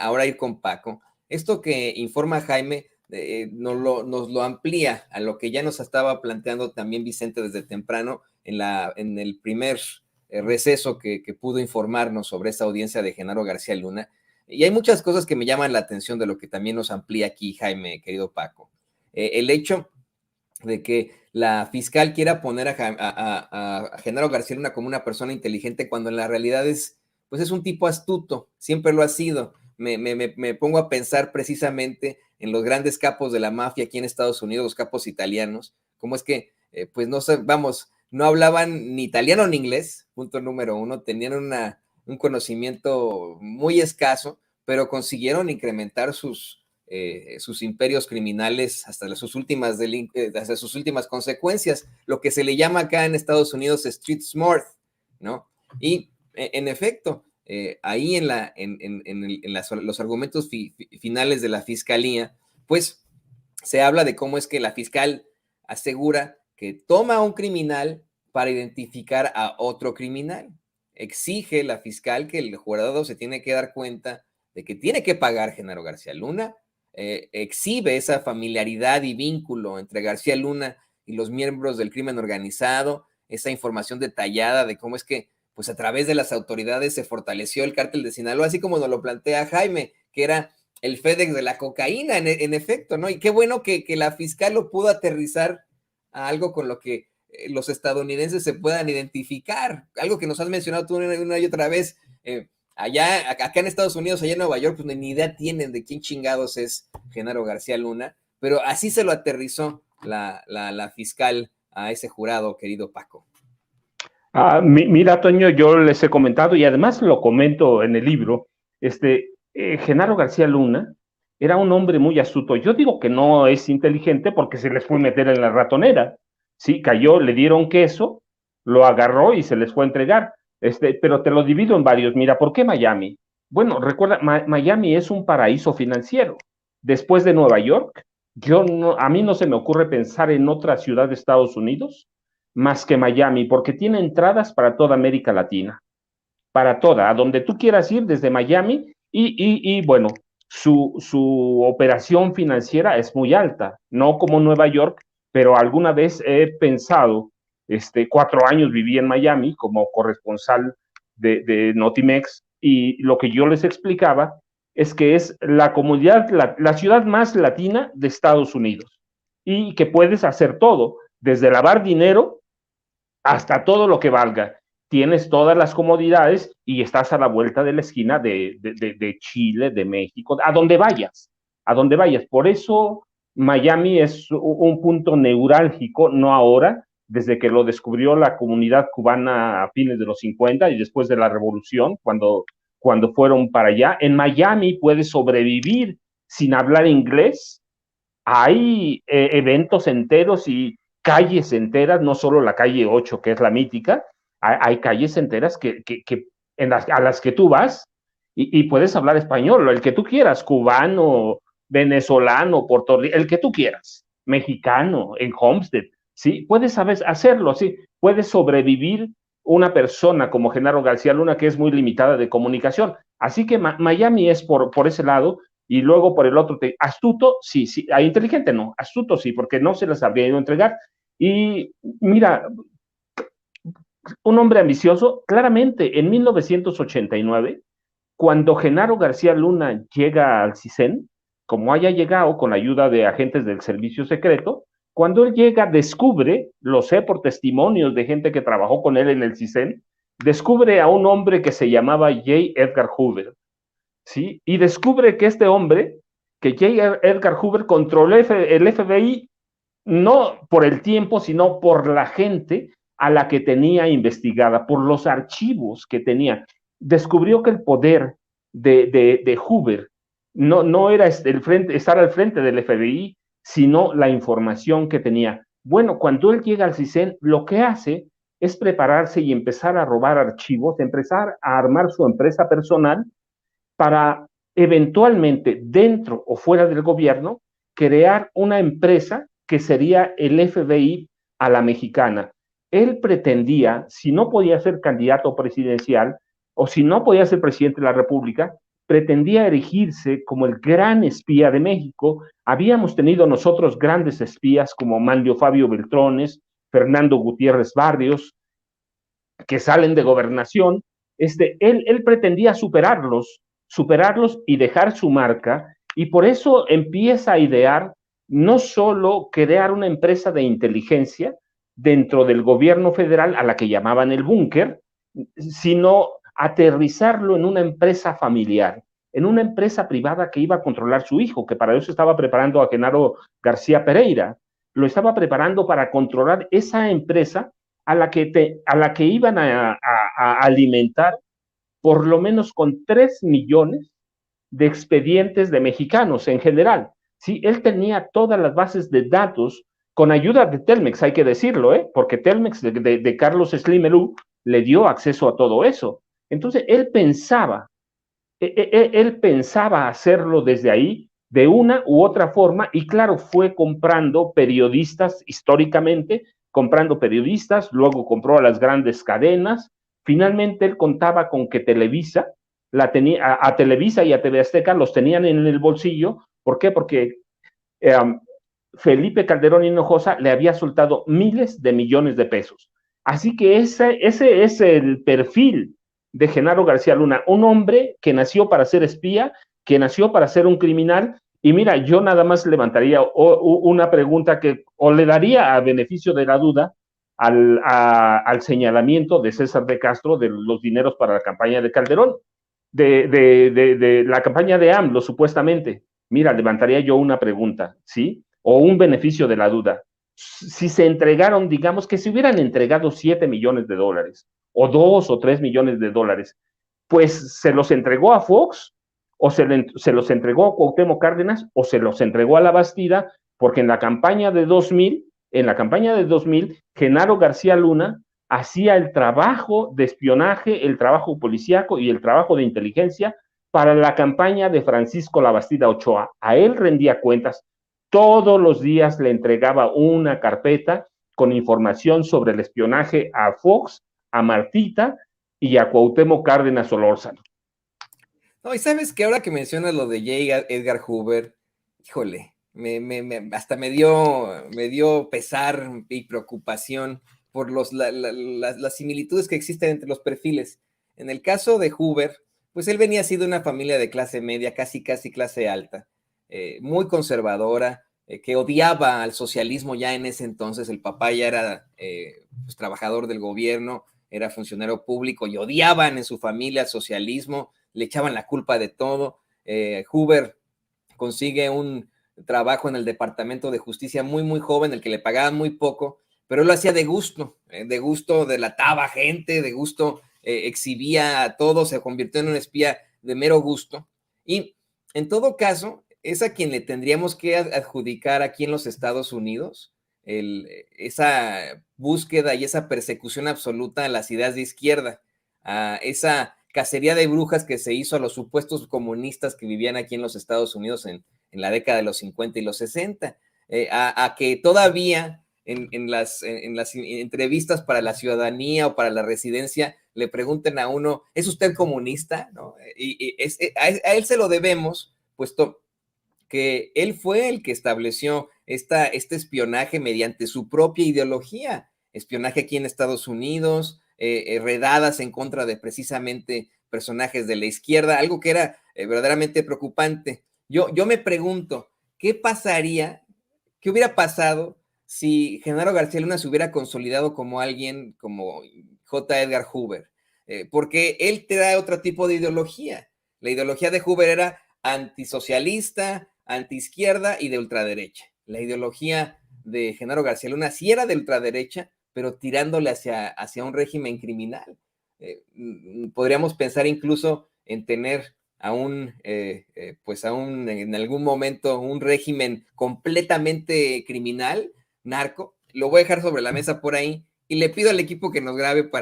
ahora ir con Paco. Esto que informa Jaime nos lo amplía a lo que ya nos estaba planteando también Vicente desde temprano en el primer receso que pudo informarnos sobre esta audiencia de Genaro García Luna. Y hay muchas cosas que me llaman la atención de lo que también nos amplía aquí Jaime, querido Paco. El hecho de que la fiscal quiera poner a Genaro García Luna como una persona inteligente cuando en la realidad pues es un tipo astuto, siempre lo ha sido. Me pongo a pensar precisamente en los grandes capos de la mafia aquí en Estados Unidos, los capos italianos, cómo es que, pues no sé, vamos, no hablaban ni italiano ni inglés, punto número uno, tenían un conocimiento muy escaso, pero consiguieron incrementar sus imperios criminales hasta sus últimas consecuencias, lo que se le llama acá en Estados Unidos street smart, ¿no? Y en efecto, ahí en los argumentos finales de la fiscalía, pues se habla de cómo es que la fiscal asegura que toma a un criminal para identificar a otro criminal. Exige la fiscal que el jurado se tiene que dar cuenta de que tiene que pagar Genaro García Luna, exhibe esa familiaridad y vínculo entre García Luna y los miembros del crimen organizado, esa información detallada de cómo es que pues a través de las autoridades se fortaleció el cártel de Sinaloa, así como nos lo plantea Jaime, que era el FedEx de la cocaína, en efecto, ¿no? Y qué bueno que la fiscal lo pudo aterrizar a algo con lo que los estadounidenses se puedan identificar, algo que nos has mencionado tú una y otra vez, acá en Estados Unidos, allá en Nueva York, pues ni idea tienen de quién chingados es Genaro García Luna, pero así se lo aterrizó la fiscal a ese jurado, querido Paco. Mira, Toño, yo les he comentado y además lo comento en el libro, Genaro García Luna era un hombre muy astuto. Yo digo que no es inteligente porque se les fue a meter en la ratonera, sí, cayó, le dieron queso, lo agarró y se les fue a entregar, pero te lo divido en varios. Mira, ¿por qué Miami? Bueno, recuerda, Miami es un paraíso financiero. Después de Nueva York, a mí no se me ocurre pensar en otra ciudad de Estados Unidos más que Miami, porque tiene entradas para toda América Latina, para toda, a donde tú quieras ir desde Miami, y bueno, su operación financiera es muy alta, no como Nueva York, pero alguna vez he pensado, 4 años viví en Miami como corresponsal de Notimex, y lo que yo les explicaba es que es la comunidad, la ciudad más latina de Estados Unidos, y que puedes hacer todo, desde lavar dinero hasta todo lo que valga. Tienes todas las comodidades y estás a la vuelta de la esquina de Chile, de México, a donde vayas, a donde vayas. Por eso Miami es un punto neurálgico, no ahora, desde que lo descubrió la comunidad cubana a fines de los 50 y después de la revolución, cuando fueron para allá. En Miami puedes sobrevivir sin hablar inglés. Hay eventos enteros y calles enteras, no solo la calle 8, que es la mítica, hay calles enteras a las que tú vas y puedes hablar español, el que tú quieras, cubano, venezolano, el que tú quieras, mexicano, en Homestead, ¿sí? Puedes hacerlo, ¿sí? Puedes sobrevivir una persona como Genaro García Luna, que es muy limitada de comunicación. Así que Miami es por ese lado. Y luego por el otro, astuto, sí, inteligente no, astuto sí, porque no se las habría ido a entregar. Y mira, un hombre ambicioso, claramente, en 1989, cuando Genaro García Luna llega al CISEN, como haya llegado con la ayuda de agentes del servicio secreto, cuando él llega, descubre, lo sé por testimonios de gente que trabajó con él en el CISEN, descubre a un hombre que se llamaba J. Edgar Hoover, ¿sí? Y descubre que este hombre, que J. Edgar Hoover, controló el FBI no por el tiempo, sino por la gente a la que tenía investigada, por los archivos que tenía. Descubrió que el poder de Hoover no era estar al frente del FBI, sino la información que tenía. Bueno, cuando él llega al CISEN, lo que hace es prepararse y empezar a robar archivos, empezar a armar su empresa personal para eventualmente, dentro o fuera del gobierno, crear una empresa que sería el FBI a la mexicana. Él pretendía, si no podía ser candidato presidencial o si no podía ser presidente de la República, pretendía erigirse como el gran espía de México. Habíamos tenido nosotros grandes espías como Manlio Fabio Beltrones, Fernando Gutiérrez Barrios, que salen de gobernación. Él pretendía superarlos y dejar su marca, y por eso empieza a idear no solo crear una empresa de inteligencia dentro del gobierno federal a la que llamaban el búnker, sino aterrizarlo en una empresa familiar, en una empresa privada que iba a controlar su hijo, que para eso estaba preparando a Genaro García Pereira, lo estaba preparando para controlar esa empresa a la que iban a alimentar por lo menos con 3 millones de expedientes de mexicanos en general. Sí, él tenía todas las bases de datos con ayuda de Telmex, hay que decirlo, porque Telmex de Carlos Slim Elú le dio acceso a todo eso. Entonces, él pensaba hacerlo desde ahí de una u otra forma, y claro, fue comprando periodistas históricamente, comprando periodistas, luego compró a las grandes cadenas. Finalmente él contaba con que Televisa, a Televisa y a TV Azteca los tenían en el bolsillo. ¿Por qué? Porque Felipe Calderón Hinojosa le había soltado miles de millones de pesos. Así que ese es el perfil de Genaro García Luna, un hombre que nació para ser espía, que nació para ser un criminal. Y mira, yo nada más levantaría una pregunta que o le daría a beneficio de la duda al señalamiento de César de Castro de los dineros para la campaña de Calderón, de la campaña de AMLO, supuestamente. Mira, levantaría yo una pregunta, ¿sí? O un beneficio de la duda. Si se entregaron, digamos que si hubieran entregado 7 millones de dólares, o 2 o 3 millones de dólares, pues se los entregó a Fox, o se los entregó a Cuauhtémoc Cárdenas, o se los entregó a la Bastida, porque en la campaña de 2000, Genaro García Luna hacía el trabajo de espionaje, el trabajo policíaco y el trabajo de inteligencia para la campaña de Francisco Labastida Ochoa. A él rendía cuentas, todos los días le entregaba una carpeta con información sobre el espionaje a Fox, a Martita y a Cuauhtémoc Cárdenas Solórzano. No, y sabes que ahora que mencionas lo de J. Edgar Hoover, híjole, hasta me dio pesar y preocupación por las similitudes que existen entre los perfiles. En el caso de Hoover, pues él venía sido una familia de clase media, casi clase alta, muy conservadora, que odiaba al socialismo ya en ese entonces. El papá ya era pues, trabajador del gobierno, era funcionario público, y odiaban en su familia el socialismo, le echaban la culpa de todo. Hoover consigue un trabajo en el Departamento de Justicia muy joven, el que le pagaban muy poco, pero él lo hacía de gusto, delataba gente, de gusto exhibía a todos, se convirtió en un espía de mero gusto. Y en todo caso, es a quien le tendríamos que adjudicar aquí en los Estados Unidos esa búsqueda y esa persecución absoluta a las ideas de izquierda, a esa cacería de brujas que se hizo a los supuestos comunistas que vivían aquí en los Estados Unidos en la década de los 50 y los 60, a que todavía en las entrevistas para la ciudadanía o para la residencia le pregunten a uno, ¿es usted comunista? ¿No? A él se lo debemos, puesto que él fue el que estableció este espionaje mediante su propia ideología, espionaje aquí en Estados Unidos, redadas en contra de precisamente personajes de la izquierda, algo que era verdaderamente preocupante. Yo me pregunto, ¿qué pasaría, qué hubiera pasado si Genaro García Luna se hubiera consolidado como alguien como J. Edgar Hoover? Porque él trae otro tipo de ideología. La ideología de Hoover era antisocialista, antiizquierda y de ultraderecha. La ideología de Genaro García Luna sí era de ultraderecha, pero tirándole hacia un régimen criminal. Podríamos pensar incluso en tener en algún momento un régimen completamente criminal, narco. Lo voy a dejar sobre la mesa por ahí y le pido al equipo que nos grabe para